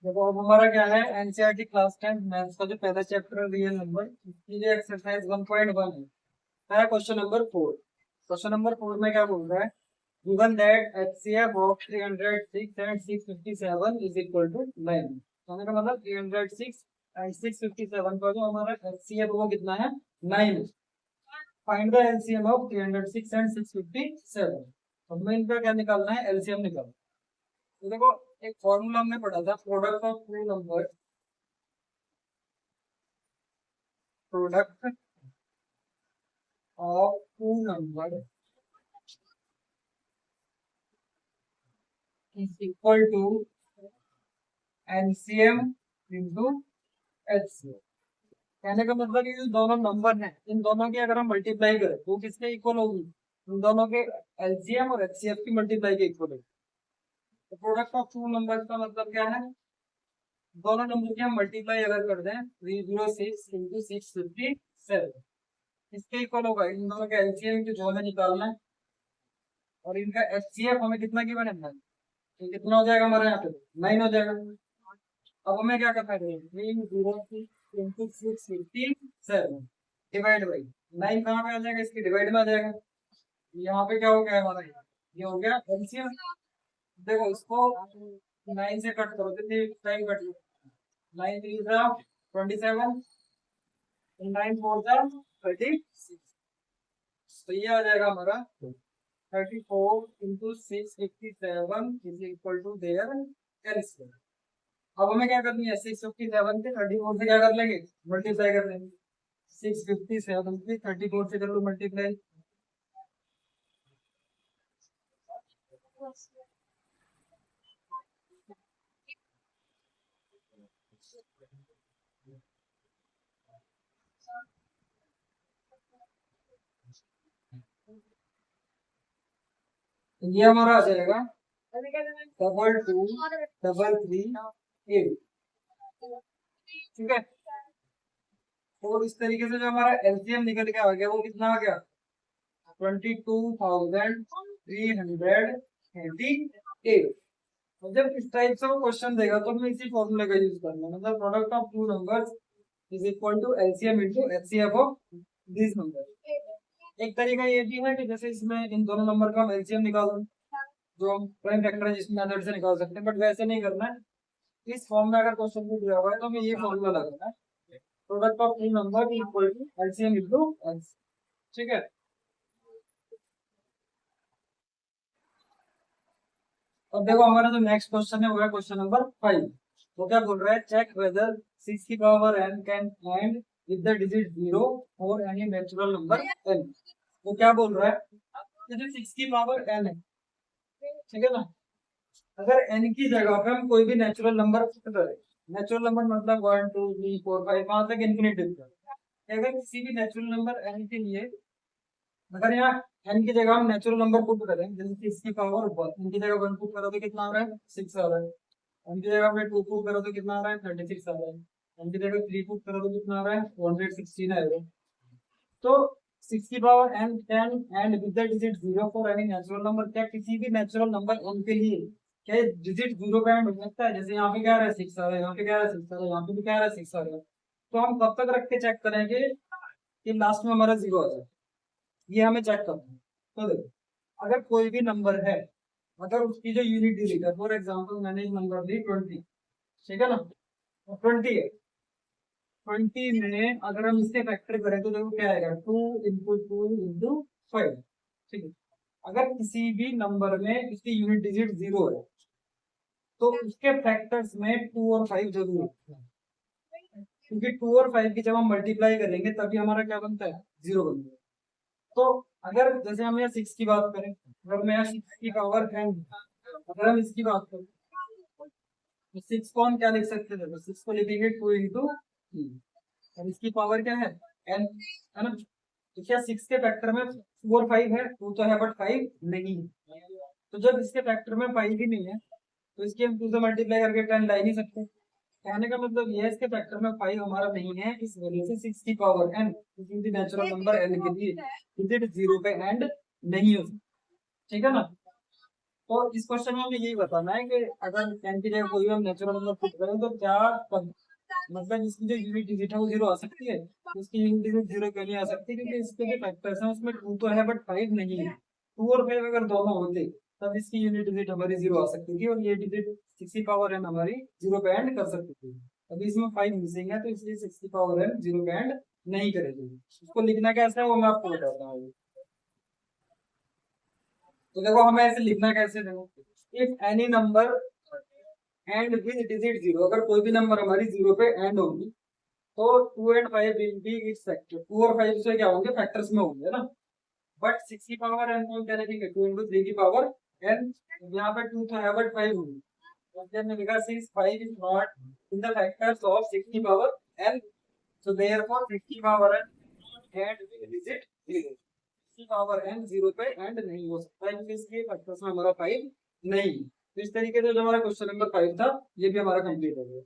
देखो अब हमारा क्या है, एनसीईआरटी क्लास 10 मैथ्स का जो पहला चैप्टर है रियल नंबर, इसकी जो एक्सरसाइज 1.1 है क्वेश्चन नंबर 4। क्वेश्चन नंबर 4 में क्या बोल रहा है, given that HCF of 306 and 657 is equal to 9। कहने का मतलब 306 एंड 657 का जो हमारा एचसीएफ वो कितना है, 9। Find the LCM of 306 and 657। हमें इनका क्या निकालना है, एलसीएम निकालना। तो देखो एक फॉर्मूला हमने पढ़ा था, product of two number, product of two number is equal to LCM into HCF. कहने का मतलब ये जो दोनों नंबर हैं, इन दोनों की अगर हम मल्टीप्लाई करें तो किसके इक्वल होगी, इन दोनों के एलसीएम और एचसीएफ की मल्टीप्लाई के इक्वल होगी। तो प्रोडक्ट ऑफ टू नंबर का मतलब क्या है, दोनों नंबर की हम मल्टीप्लाई अगर कर दें 306 इंटू 657, इसके इक्वल होगा। इन दोनों का एलसीएम की जो हमें निकालना है और इनका एचसीएफ हमें कितना की बनेगा, तो कितना हो जाएगा हमारे यहाँ पे, 9 हो जाएगा। अब हमें क्या करना है, 306 इंटू 657 डिवाइड बाई 9 कहाँ पे आ जाएगा, इसकी डिवाइड में आ जाएगा। यहाँ पे क्या हो गया हमारा, ये हो गया एलसीएम। देखो इसको 9 से कट करो, कितनी टाइम कट, 9 3 जा 27, 9 4 जा 36। तो ये आ जाएगा हमारा 34 into 657 is equal to their LCM. अब हमें क्या करनी है, 657 के 34 से क्या कर लेंगे, मल्टीप्लाई कर लेंगे। 657 की 34 से कर लो मल्टीप्लाई। ये हमारा आ जाएगा 2233 ठीक है। और इस तरीके से जो हमारा एलसीएम निकल के आ गया वो कितना आ गया, 22,388। और जब इस टाइप से वो क्वेश्चन देगा तो हमें इसी फॉर्मूले का यूज करना है, मतलब product of two numbers is equal to LCM into HCF of this number. एक तरीका ये भी है कि जैसे इसमें इन दोनों नंबर का हम एलसीएम निकाल दें, जो हम प्राइम फैक्टर है जिस मेथड से निकाल सकते हैं, बट वैसे नहीं करना है। इस फॉर्म में अगर क्वेश्चन में दिया हुआ है तो हमें ये फॉर्मूला लगाना है, product of two number equal to LCM into H. ठीक है। अब देखो हमारा जो नेक्स्ट क्वेश्चन है वो है क्वेश्चन नंबर 5। वो क्या बोल रहा है, चेक वेदर 6 की power n can and with the digit 0 और एनी नेचुरल नंबर n। वो क्या बोल रहा है, ये जो 6 की पावर n है, ठीक है ना, अगर n की जगह पे हम कोई भी नेचुरल नंबर पुट करें, नेचुरल नंबर मतलब 1 2 3 4 5 वहां तक इन्फिनिटी तक, अगर किसी भी नेचुरल नंबर n के लिए अगर यहाँ n की जगह हम नेचुरल नंबर पुट करें, जैसे कि इसकी पावर 1, n की जगह 1 पुट करो तो कितना आ रहा है, 6 आ रहा है। n की जगह पे 2 पुट करो तो कितना आ रहा है, 36 आ रहा है। n की जगह 3 पुट करो तो कितना आ रहा है, 116 आएगा। तो 6 की power n can and with the digit 0 for any natural number. क्या किसी भी नेचुरल नंबर n के लिए क्या डिजिट 0 पे एंड हो सकता है, जैसे यहाँ पे क्या रहा है 6 आ रहा है, यहाँ पे क्या रहा है 6 आ रहा है, यहाँ पे भी क्या रहा है 6 आ रहा है। तो हम कब तक रख के चेक करेंगे कि लास्ट में हमारा 0 आ जाए, ये हमें चेक करना है। तो देखो अगर कोई भी नंबर है, अगर उसकी जो यूनिट डिजिट है, फॉर एग्जांपल मैंने एक नंबर दी 20, ठीक है ना, 20 है, 20 में अगर हम इससे फैक्टर करें तो देखो क्या आएगा, 2 इंटू 2 इंटू 5। ठीक है। अगर किसी भी नंबर में इसकी यूनिट डिजिट 0 है तो उसके फैक्टर्स में 2 और 5 जरूर होते हैं, क्योंकि 2 और 5 की जब हम मल्टीप्लाई करेंगे तभी हमारा क्या बनता है, 0 बनता है। तो अगर जैसे हम यहाँ 6 की बात करें, अगर मैं यहाँ 6 की पावर 10, अगर हम इसकी बात करें तो 6 को हम क्या लिख सकते थे, तो 6 को लिखेंगे 2 इंटू, और इसकी पावर क्या है n, है ना। तो क्या 6 के फैक्टर में 2 और 5 है, 2 तो है बट 5 नहीं है। तो जब इसके फैक्टर में 5 ही नहीं है तो इसकी हम 2 से मल्टीप्लाई करके 10 ला ही नहीं सकते। कहने का मतलब ये इसके फैक्टर में 5 हमारा नहीं है, इस वजह से 6 की पावर n किसी भी नेचुरल नंबर n के लिए डिजिट 0 पे एंड नहीं हो सकता। ठीक है ना। तो इस क्वेश्चन में हमें यही बताना है कि अगर n की जगह कोई भी हम नेचुरल नंबर पुट करें तो क्या मतलब इसकी जो यूनिट डिजिट है वो जीरो आ सकती है। तो इसकी यूनिट डिजिट जीरो क्यों नहीं आ सकती, क्योंकि इसके जो फैक्टर्स हैं उसमें टू तो है बट फाइव नहीं है। टू और फाइव अगर दोनों होते तब इसकी यूनिट डिजिट हमारी जीरो आ सकती थी और ये डिजिट सिक्स की पावर एन हमारी जीरो पे एंड कर सकती थी। अभी इसमें फाइव मिसिंग है तो इसलिए सिक्स की पावर एन जीरो पे एंड नहीं करेगी। उसको लिखना कैसे है वो मैं आपको बताता हूँ। तो देखो हमें ऐसे लिखना कैसे, देखो if any number and with digit zero, अगर कोई भी नंबर हमारी जीरो पे एंड होगी तो two and five will be its factor. Two और फाइव से क्या होंगे, फैक्टर्स में होंगे ना। बट सिक्स की पावर एन को हम क्या लिखेंगे, टू इंटू थ्री की पावर एन। यहाँ पे टू तो है बट फाइव होगी, तो हमने लिखा six five is not in the factors of six की power N. So therefore six की power N and with digit zero, की पावर एन जीरो पे एंड नहीं हो सकता है, क्योंकि इसके फैक्टर्स में हमारा फाइव नहीं। तो इस तरीके से जो हमारा क्वेश्चन नंबर फाइव था ये भी हमारा कंप्लीट हो गया।